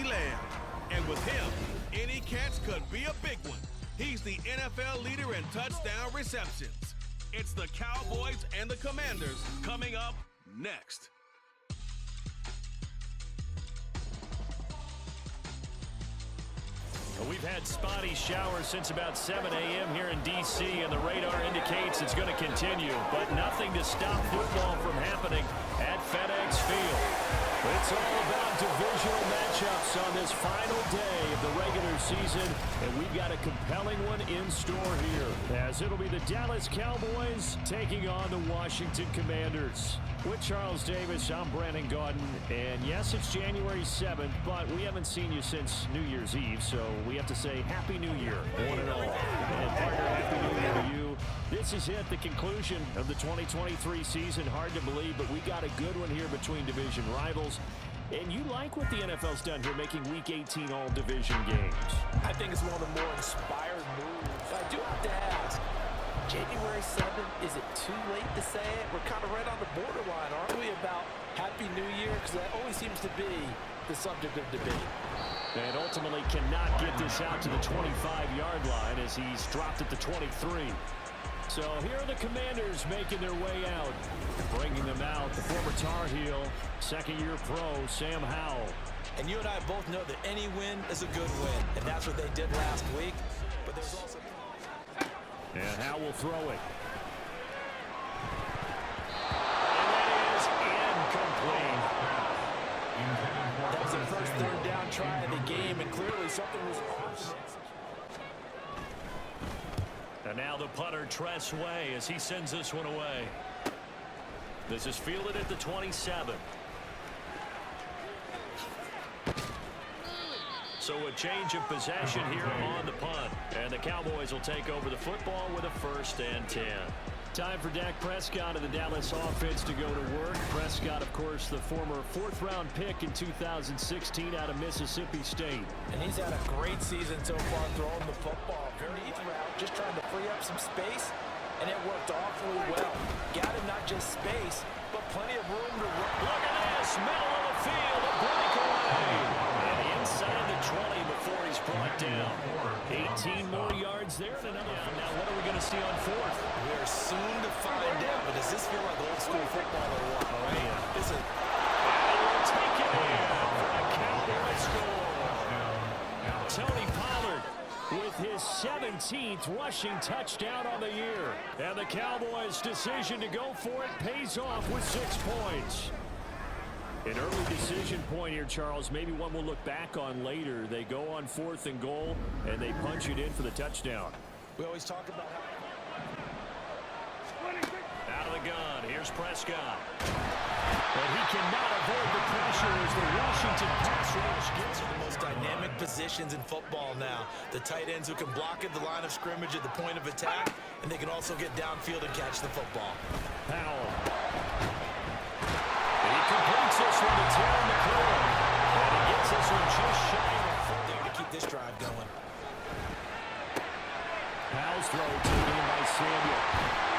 Lamb. And with him, any catch could be a big one. He's the NFL leader in touchdown receptions. It's the Cowboys and the Commanders coming up next. We've had spotty showers since about 7 a.m. here in D.C., and the radar indicates it's going to continue, but nothing to stop football from happening at FedEx Field. It's all about divisional matchups on this final day of the regular season, and we've got a compelling one in store here, as it'll be the Dallas Cowboys taking on the Washington Commanders. With Charles Davis, I'm Brandon Gaudin, and yes, it's January 7th, but we haven't seen you since New Year's Eve, so we have to say Happy New Year, one and all. And partner, Happy New Year to you. This is it, the conclusion of the 2023 season. Hard to believe, but we got a good one here between division rivals. And you like what the NFL's done here, making Week 18 all division games. I think it's one of the more inspired moves. I do have to ask, January 7th, is it too late to say it? We're kind of right on the borderline, aren't we, about Happy New Year? Because that always seems to be the subject of debate. And ultimately cannot get this out to the 25-yard line as he's dropped at the 23. So here are the Commanders making their way out. Bringing them out, the former Tar Heel, second-year pro, Sam Howell. And you and I both know that any win is a good win. And that's what they did last week. But there's also... And Howell will throw it. And that is incomplete. That was the first third down try of the game, and clearly something was off. And now the punter, Tress Way, as he sends this one away. This is fielded at the 27. So a change of possession here on the punt. And the Cowboys will take over the football with a 1st and 10. Time for Dak Prescott of the Dallas offense to go to work. Prescott, of course, the former 4th-round pick in 2016 out of Mississippi State. And he's had a great season so far throwing the football. Very easy route, just trying to free up some space, and it worked awfully well. Got him not just space, but plenty of room to work. Look at this, middle of the field, a breakaway. And inside the 20 before he's brought down. 18 more yards there. Now what are we going to see on 4th? We're soon to find out, but does this feel like old school football or what? Oh, yeah. This is... And we'll take it in for a Cowboy score. Tony Pollard with his 17th rushing touchdown on the year. And the Cowboys' decision to go for it pays off with 6 points. An early decision point here, Charles. Maybe one we'll look back on later. They go on 4th and goal, and they punch it in for the touchdown. We always talk about how... Out of the gun, here's Prescott. But he cannot avoid the pressure as the Washington pass rush gets the most dynamic positions in football now. The tight ends who can block at the line of scrimmage at the point of attack, and they can also get downfield and catch the football. Powell. He completes this one to Terry McLaurin. And he gets this one just shy of there to keep this drive going. Powell's throw taken in by Samuel.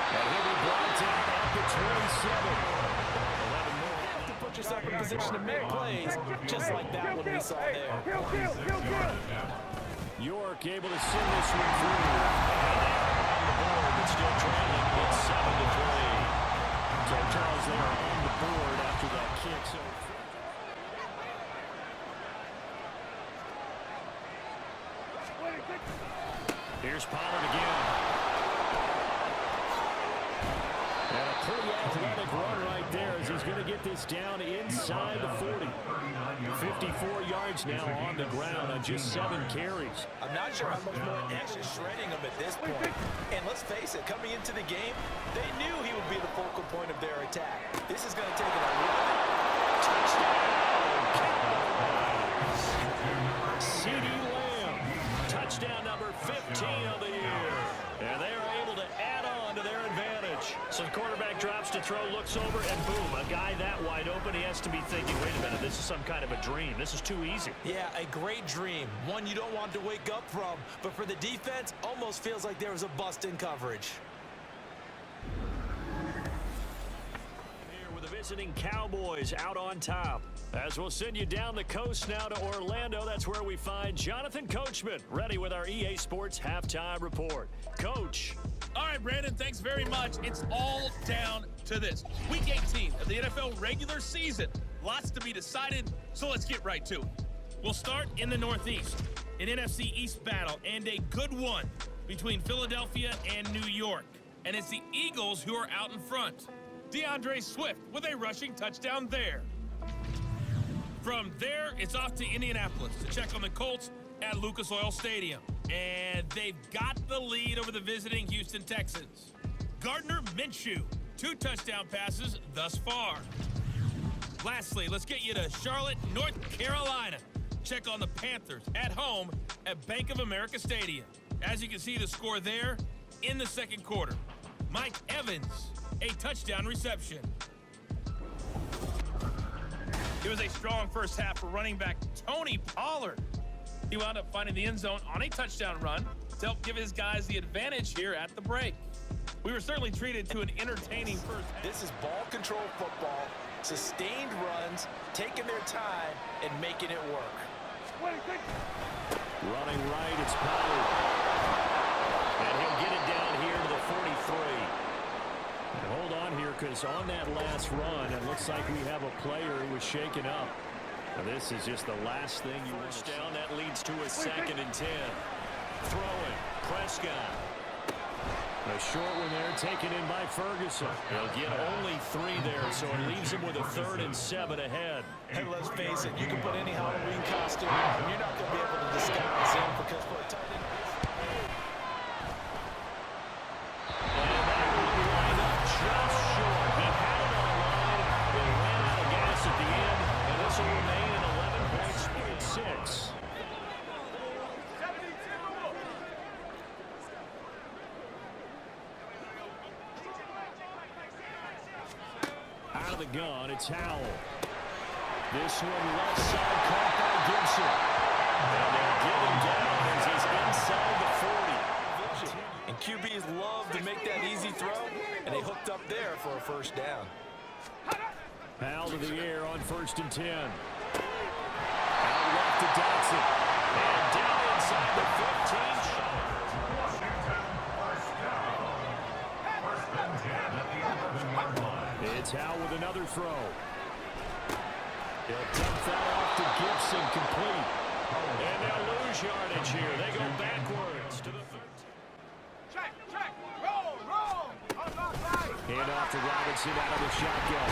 And he'll be brought down at the 27. 11 more. You have to put yourself in a position to make plays, just like that one we saw there. York able to send this one through. And they're on the board, but still trailing. It's 7-3. So Charles, they are on the board after that kick. So here's Pollard again. And a pretty athletic run right there as he's going to get this down inside the 40. 54 yards now on the ground on just 7 carries. I'm not sure how much more Ash is shredding him at this point. And let's face it, coming into the game, they knew he would be the focal point of their attack. This is going to take it a touchdown. CeeDee Lamb, touchdown number 15 of the year. And they are able to add on to their advantage. So the quarterback drops to throw, looks over, and boom, a guy that wide open, he has to be thinking, wait a minute, this is some kind of a dream. This is too easy. Yeah, a great dream. One you don't want to wake up from. But for the defense, almost feels like there was a bust in coverage. Here with a visiting Cowboys out on top. As we'll send you down the coast now to Orlando, that's where we find Jonathan Coachman, ready with our EA Sports Halftime Report. Coach. All right, Brandon, thanks very much. It's all down to this. Week 18 of the NFL regular season. Lots to be decided, so let's get right to it. We'll start in the Northeast. An NFC East battle, and a good one between Philadelphia and New York. And it's the Eagles who are out in front. DeAndre Swift with a rushing touchdown there. From there, it's off to Indianapolis to check on the Colts at Lucas Oil Stadium. And they've got the lead over the visiting Houston Texans. Gardner Minshew, 2 touchdown passes thus far. Lastly, let's get you to Charlotte, North Carolina. Check on the Panthers at home at Bank of America Stadium. As you can see, the score there in the second quarter. Mike Evans, a touchdown reception. It was a strong first half for running back Tony Pollard. He wound up finding the end zone on a touchdown run to help give his guys the advantage here at the break. We were certainly treated to an entertaining first half. This is ball control football, sustained runs, taking their time, and making it work. Running right, it's Pollard. And he'll get it down here to the 43. And hold on here, because on that last run, it looks like we have a player who was shaken up. Now, this is just the last thing you want. Down, that leads to a 2nd and 10. Throwing, Prescott. A short one there, taken in by Ferguson. He'll get only 3 there, so it leaves him with a 3rd and 7 ahead. And let's face it, you can put any Halloween costume on, and you're not going to be able to disguise him because for a tight end. And that will line up just short. He had it on line, and ran out of gas at the end, and this will remain an 11-point speed 6. Out of the gun, it's Howell. This one left side caught by Gibson. And they'll get him down as he's inside the 40. And QBs love to make that easy throw, and they hooked up there for a first down. Howell to the air on 1st and 10. Out left to Dotson. And down inside the 15. It's Howell with another throw. He'll dump that off to Gibson, complete. And they'll lose yardage here. They go backwards to the 13. Check, roll. Hand off to Robinson out of the shotgun.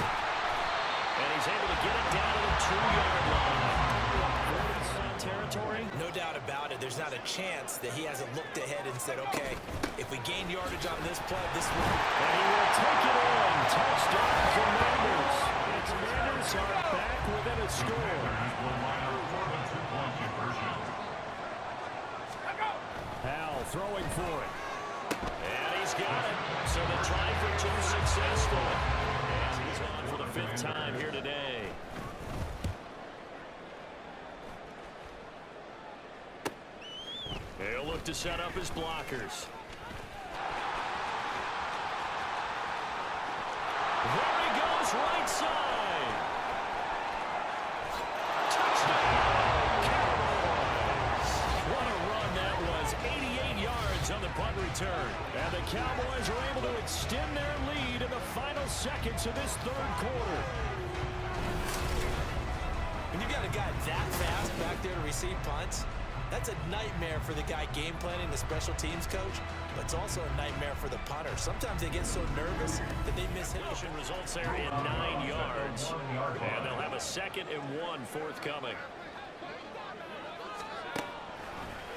And he's able to get it down to the 2-yard line. Territory? No doubt about it. There's not a chance that he hasn't looked ahead and said, okay, if we gain yardage on this play, this will. And he will take it in. Touchdown, Commanders. The Commanders are back within a score. Howell throwing for it. And he's got it. So the try for 2 successful. And he's on for the 5th time here today. He'll look to set up his blockers. There he goes, right side. Touchdown, Cowboys. What a run that was. 88 yards on the punt return. And the Cowboys are able to extend their lead in the final seconds of this 3rd quarter. When you got a guy that fast back there to receive punts, that's a nightmare for the guy game planning, the special teams coach, but it's also a nightmare for the punter. Sometimes they get so nervous that they miss hit. Results there in 9 yards. And they'll have a 2nd and 1 forthcoming.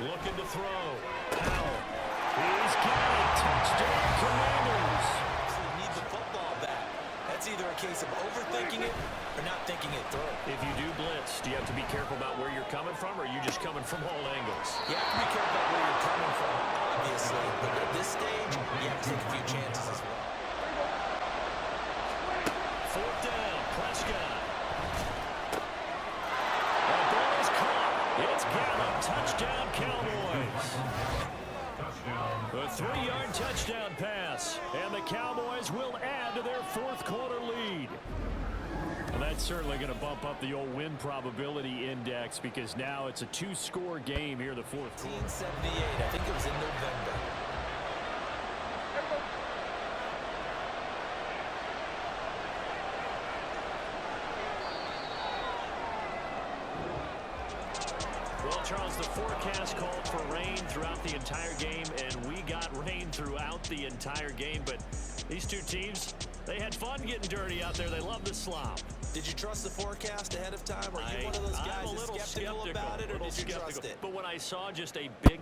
Looking to throw. Howell. He's got it. Touchdown, Commanders. They need the football back. That's either a case of overthinking it or not thinking it through. If you do blitz, do you have to be careful about where you're coming from, or are you just coming from all angles? You have to be careful about where you're coming from, obviously. But at this stage, you have to take a few chances as well. 4th down, Prescott. The ball is caught. It's Gallup. Touchdown, Cowboys. A 3-yard touchdown pass. And the Cowboys will add to their 4th quarter lead. Well, that's certainly going to bump up the old win probability index because now it's a 2-score game here in the fourth quarter. 1978, I think it was in November. Well, Charles, the forecast called for rain throughout the entire game, and we got rain throughout the entire game. But these two teams, they had fun getting dirty out there. They love the slop. Did you trust the forecast ahead of time? Are you one of those guys I'm a little skeptical about it, or did you trust it? But when I saw just a big